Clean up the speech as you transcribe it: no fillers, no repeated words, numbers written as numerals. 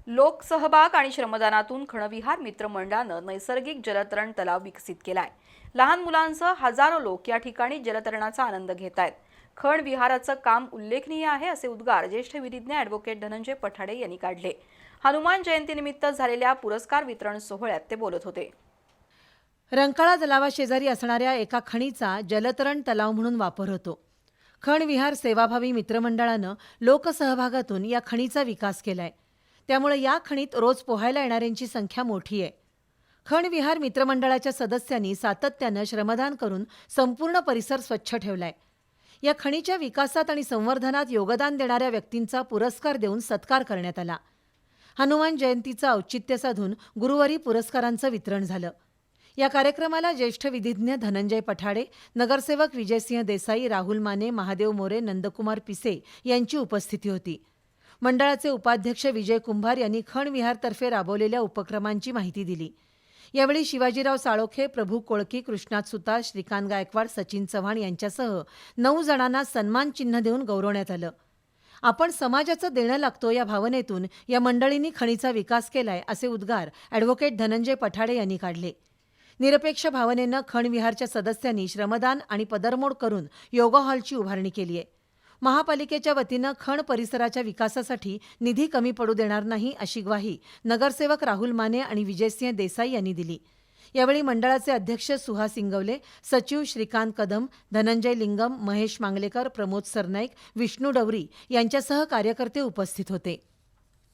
लोकसहभाग आणि श्रमदानातून खणविहार मित्रमंडळानं नैसर्गिक जलतरण तलाव विकसित केलाय। लहान मुलांसह हजारो लोक या ठिकाणी जलतरणाचा आनंद घेत आहेत। खण विहाराचं काम उल्लेखनीय आहे असे उद्गार ज्येष्ठ विधिज्ञ ॲडव्होकेट धनंजय पठाडे यांनी काढले। हनुमान जयंतीनिमित्त झालेल्या पुरस्कार वितरण सोहळ्यात ते बोलत होते। रंकाळा तलावाशेजारी असणाऱ्या एका खणीचा जलतरण तलाव म्हणून वापर होतो। खण विहार सेवाभावी मित्रमंडळानं लोकसहभागातून या खणीचा विकास केलाय। त्यामुळे या खणीत रोज पोहायला येणाऱ्यांची संख्या मोठी आहे। खण विहार मित्रमंडळाच्या सदस्यांनी सातत्यानं श्रमदान करून संपूर्ण परिसर स्वच्छ ठेवलाय। या खणीच्या विकासात आणि संवर्धनात योगदान देणाऱ्या व्यक्तींचा पुरस्कार देऊन सत्कार करण्यात आला। हनुमान जयंतीचं औचित्य साधून गुरुवारी पुरस्कारांचं वितरण झालं। या कार्यक्रमाला ज्येष्ठ विधिज्ञ धनंजय पठाडे, नगरसेवक विजयसिंह देसाई, राहुल माने, महादेव मोरे, नंदकुमार पिसे यांची उपस्थिती होती। मंडळाचे उपाध्यक्ष विजय कुंभार यांनी खण विहारतर्फे राबवलेल्या उपक्रमांची माहिती दिली। यावेळी शिवाजीराव साळोखे, प्रभू कोळकी, कृष्णात सुतार, श्रीकांत गायकवाड, सचिन चव्हाण यांच्यासह 9 जणांना सन्मान चिन्ह देऊन गौरवण्यात आलं। आपण समाजाचं देणं लागतो या भावनेतून या मंडळींनी खणीचा विकास केलाय असे उद्गार ॲडव्होकेट धनंजय पठाडे यांनी काढले। निरपेक्ष भावनेनं खण विहारच्या सदस्यांनी श्रमदान आणि पदरमोड करून योगा हॉलची उभारणी केली आहे। महापालिकेच्या वतीनं खण परिसराच्या विकासासाठी निधी कमी पडू देणार नाही अशी ग्वाही नगरसेवक राहुल माने आणि विजयसिंह देसाई यांनी दिली। यावेळी मंडळाचे अध्यक्ष सुहास इंगवले, सचिव श्रीकांत कदम, धनंजय लिंगम, महेश मांगलेकर, प्रमोद सरनाईक, विष्णू डवरी यांच्यासह कार्यकर्ते उपस्थित होते।